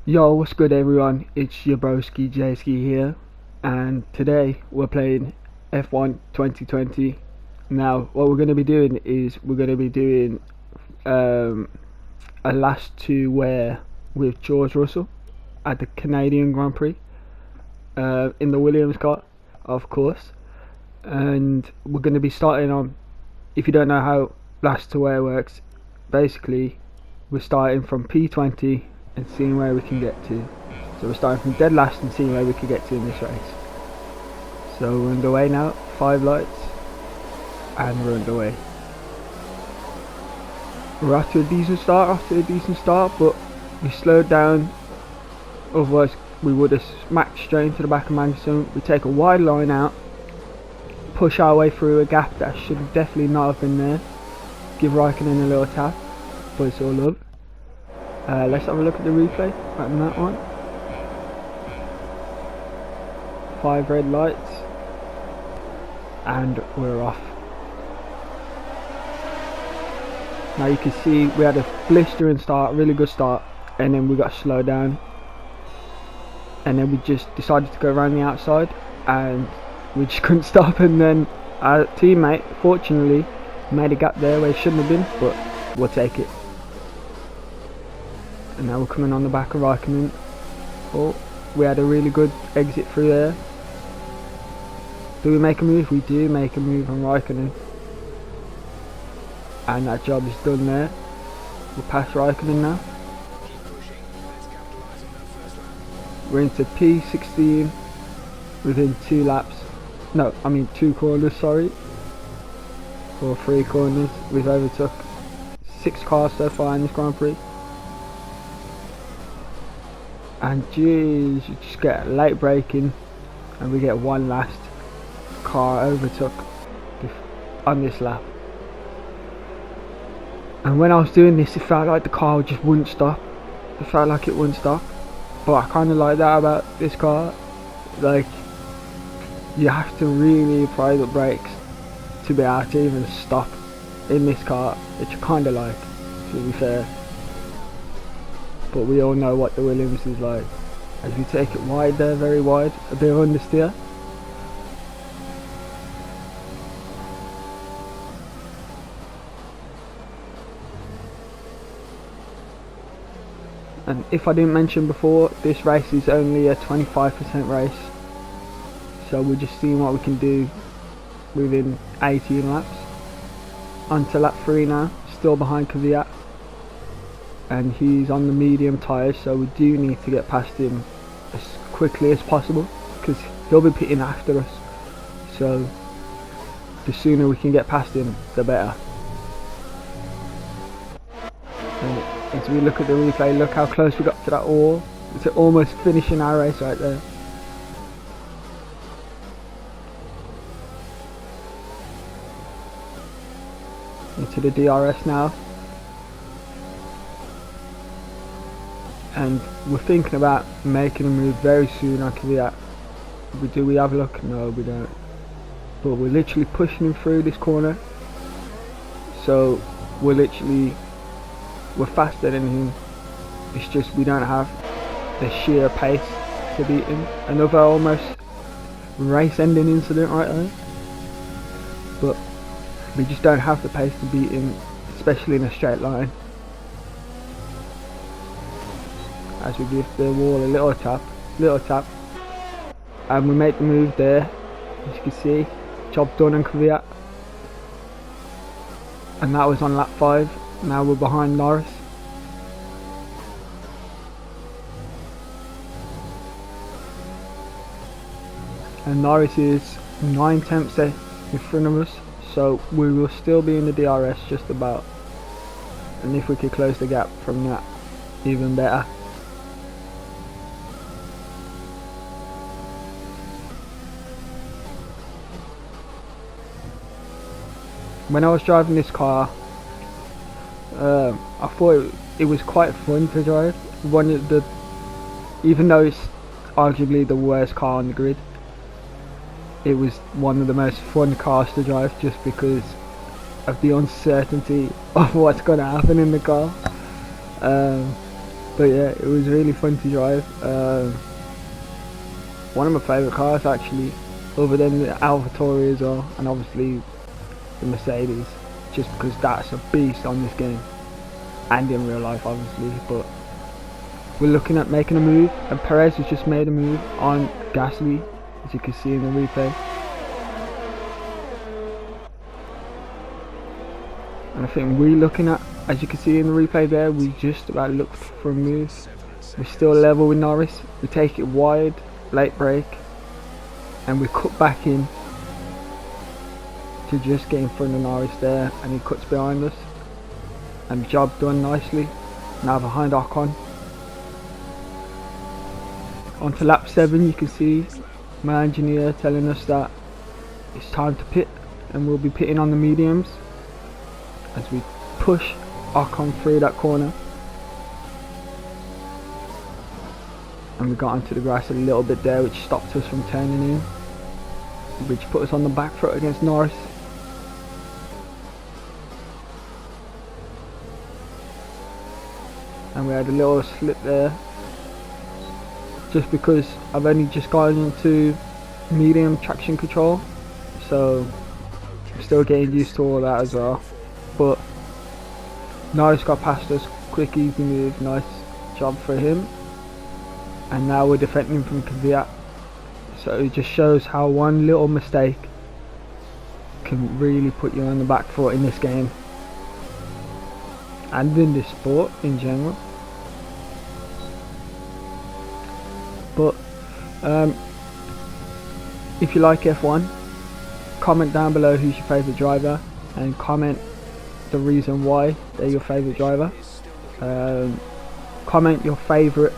Yo, what's good everyone? It's your broski Jayski here, and today we're playing F1 2020. Now, what we're going to be doing is we're going to be doing a last two wear with George Russell at the Canadian Grand Prix in the Williams car, of course. And we're going to be starting on, if you don't know how last two wear works, basically we're starting from P20 and seeing where we can get to. So we're starting from dead last and seeing where we can get to in this race. So we're underway now, 5 lights, and we're underway. We're off to a decent start, but we slowed down, otherwise we would have smacked straight into the back of Magnussen. We take a wide line out, push our way through a gap that should definitely not have been there, give Raikkonen a little tap, but it's all love. Let's have a look at the replay on that one. 5 red lights, and we're off. Now you can see we had a blistering start, really good start, and then we got slowed down, and then we just decided to go around the outside, and we just couldn't stop. And then our teammate fortunately made a gap there where he shouldn't have been, but we'll take it. And now we're coming on the back of Raikkonen. Oh, we had a really good exit through there. Do we make a move? We do make a move on Raikkonen, and that job is done there. We're past Raikkonen now. We're into P16 within 2 laps. No, I mean 2 corners, sorry. Or 3 corners. We've overtook 6 cars so far in this Grand Prix. And geez, you just get late braking, and we get one last car overtook on this lap. And when I was doing this, it felt like the car just wouldn't stop. It felt like it wouldn't stop. But I kind of like that about this car. Like, you have to really apply the brakes to be able to even stop in this car, which I kind of like, to be fair. But we all know what the Williams is like. As we take it wide there, very wide, a bit of understeer. And if I didn't mention before, this race is only a 25% race. So we're just seeing what we can do within 18 laps. On to lap 3 now, still behind Kvyat. And he's on the medium tyres, so we do need to get past him as quickly as possible, because he'll be pitting after us. So the sooner we can get past him, the better. And as we look at the replay, look how close we got to that wall. It's almost finishing our race right there. Into the DRS now. And we're thinking about making a move very soon on Kvyat. Do we have luck? No, we don't. But we're literally pushing him through this corner. So we're faster than him. It's just we don't have the sheer pace to beat him. Another almost race-ending incident right there. But we just don't have the pace to beat him, especially in a straight line. As we give the wall a little tap, and we make the move there. As you can see, job done on Kvyat. And that was on lap 5. Now we're behind Norris. And Norris is 9 tenths in front of us, so we will still be in the DRS just about. And if we could close the gap from that, even better. When I was driving this car, I thought it was quite fun to drive. Even though it's arguably the worst car on the grid, it was one of the most fun cars to drive, just because of the uncertainty of what's going to happen in the car. But yeah, it was really fun to drive. One of my favourite cars actually, other than the AlphaTauri as well, and obviously the Mercedes, just because that's a beast on this game and in real life obviously. But we're looking at making a move, and Perez has just made a move on Gasly, as you can see in the replay. And I think we're looking at, as you can see in the replay there, we just about looked for a move. We're still level with Norris. We take it wide, late break, and we cut back in to just get in front of Norris there, and he cuts behind us. And job done nicely. Now behind Ocon. On to lap 7, you can see my engineer telling us that it's time to pit, and we'll be pitting on the mediums as we push Ocon through that corner. And we got onto the grass a little bit there, which stopped us from turning in, which put us on the back foot against Norris. And we had a little slip there, just because I've only just gotten into medium traction control, so I'm still getting used to all that as well. But Norris got past us, quick easy move, nice job for him. And now we're defending from Kvyat, so it just shows how one little mistake can really put you on the back foot in this game and in this sport in general. But if you like F1, comment down below who's your favourite driver, and comment the reason why they're your favourite driver. Comment your favourite,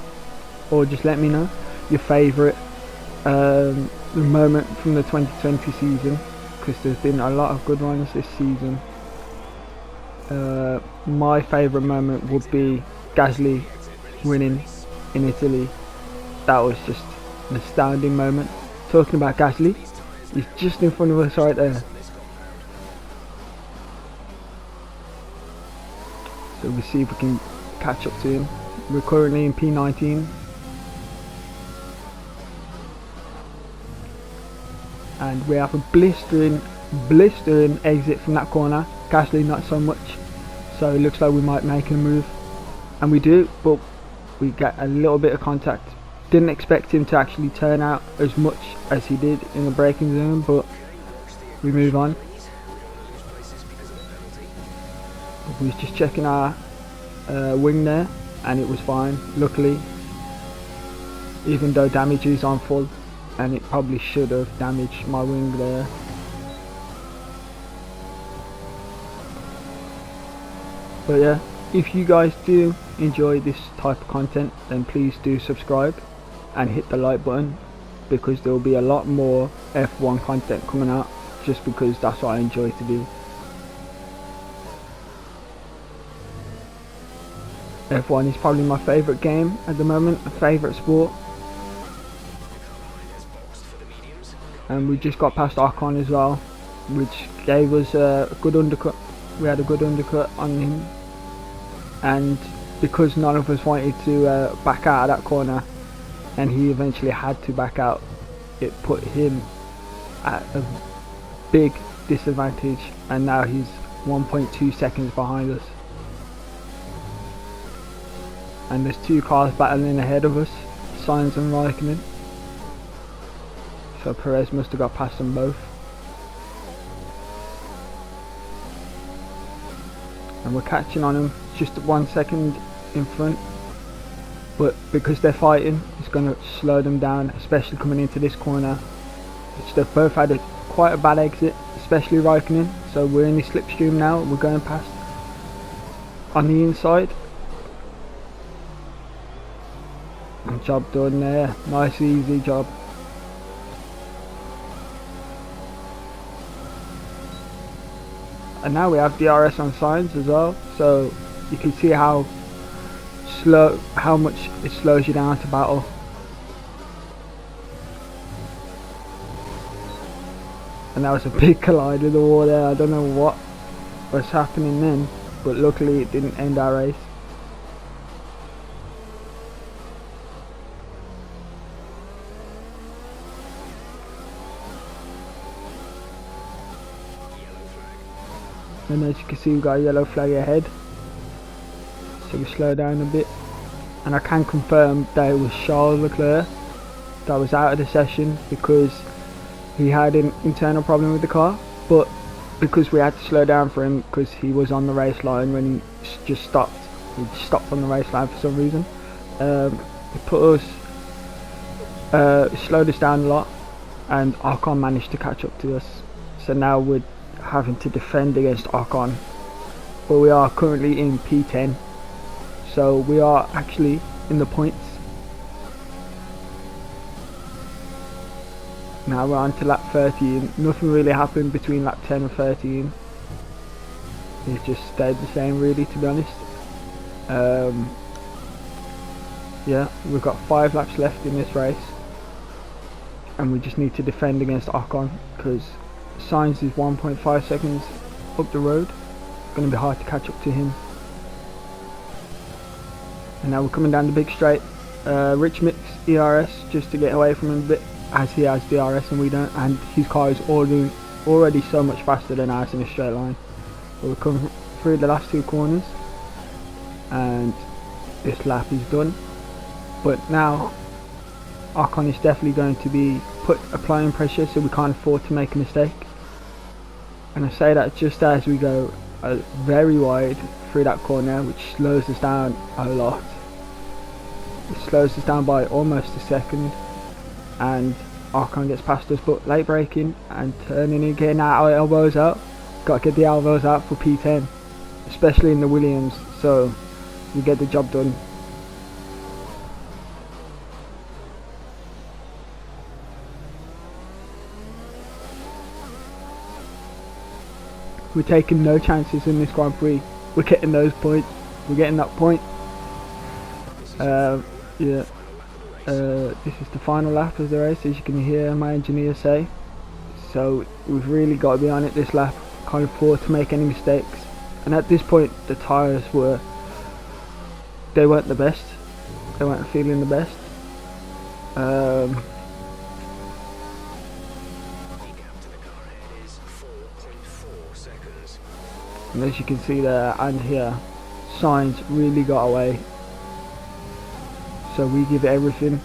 or just let me know your favourite moment from the 2020 season, because there's been a lot of good ones this season. My favourite moment would be Gasly winning in Italy. That was just an astounding moment. Talking about Gasly, he's just in front of us right there. So we'll see if we can catch up to him. We're currently in P19. And we have a blistering exit from that corner. Gasly not so much. So it looks like we might make a move. And we do, but we get a little bit of contact. Didn't expect him to actually turn out as much as he did in the braking zone, but we move on. We was just checking our wing there, and it was fine, luckily, even though damage is on full, and it probably should have damaged my wing there. But yeah, if you guys do enjoy this type of content, then please do subscribe and hit the like button, because there will be a lot more F1 content coming out, just because that's what I enjoy to do. F1 is probably my favourite game at the moment, a favourite sport. And we just got past Ocon as well, which gave us a good undercut. We had a good undercut on him, and because none of us wanted to back out of that corner, and he eventually had to back out, it put him at a big disadvantage, and now he's 1.2 seconds behind us. And there's two cars battling ahead of us, Sainz and Raikkonen. So Perez must have got past them both. And we're catching on them, just 1 second in front. But because they're fighting, it's going to slow them down, especially coming into this corner, which they've both had quite a bad exit, especially Raikkonen. So we're in the slipstream now, we're going past on the inside. And job done there, nice easy job. And now we have DRS on Sainz as well, so you can see how much it slows you down to battle. And that was a big collide with the wall there. I don't know what was happening then, but luckily it didn't end our race. And as you can see, we've got a yellow flag ahead, so we slow down a bit. And I can confirm that it was Charles Leclerc that was out of the session because he had an internal problem with the car, but because we had to slow down for him because he was on the race line when he just stopped. He stopped on the race line for some reason. It put us, slowed us down a lot, and Ocon managed to catch up to us. So now we're having to defend against Ocon, but we are currently in P10, so we are actually in the points. Now we're on to lap 13. Nothing really happened between lap 10 and 13. It just stayed the same really, to be honest. Yeah, we've got 5 laps left in this race, and we just need to defend against Ocon because Sainz is 1.5 seconds up the road. It's going to be hard to catch up to him. And now we're coming down the big straight. Rich Mix ERS just to get away from him a bit, as he has DRS and we don't, and his car is already so much faster than ours in a straight line. But we're coming through the last 2 corners, and this lap is done. But now Ocon is definitely going to be applying pressure, so we can't afford to make a mistake. And I say that just as we go very wide through that corner, which slows us down a lot. It slows us down by almost a second, and Ocon gets past us, but late braking and turning and getting our elbows out. Got to get the elbows out for P10, especially in the Williams, so we get the job done. We're taking no chances in this Grand Prix. We're getting those points. We're getting that point. Yeah. This is the final lap of the race, as you can hear my engineer say. So we've really got to be on it this lap. Can't afford to make any mistakes. And at this point, the tyres weren't the best. They weren't feeling the best. And as you can see there and here, Sainz really got away. So we give it everything,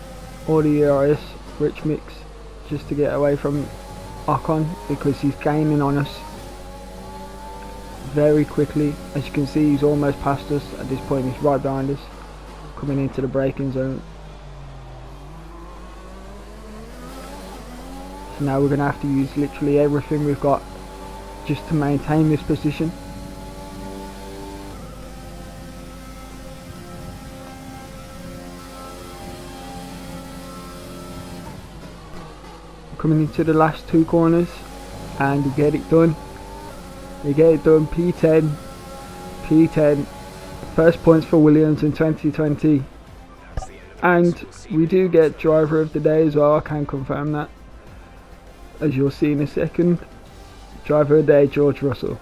all the ERS, Rich Mix, just to get away from Ocon because he's gaining on us very quickly. As you can see, he's almost past us. At this point, he's right behind us, coming into the braking zone. So now we're going to have to use literally everything we've got just to maintain this position. Coming into the last 2 corners, and we get it done. P10, first points for Williams in 2020, and we do get driver of the day as well. I can confirm that, as you'll see in a second. Driver of the day, George Russell.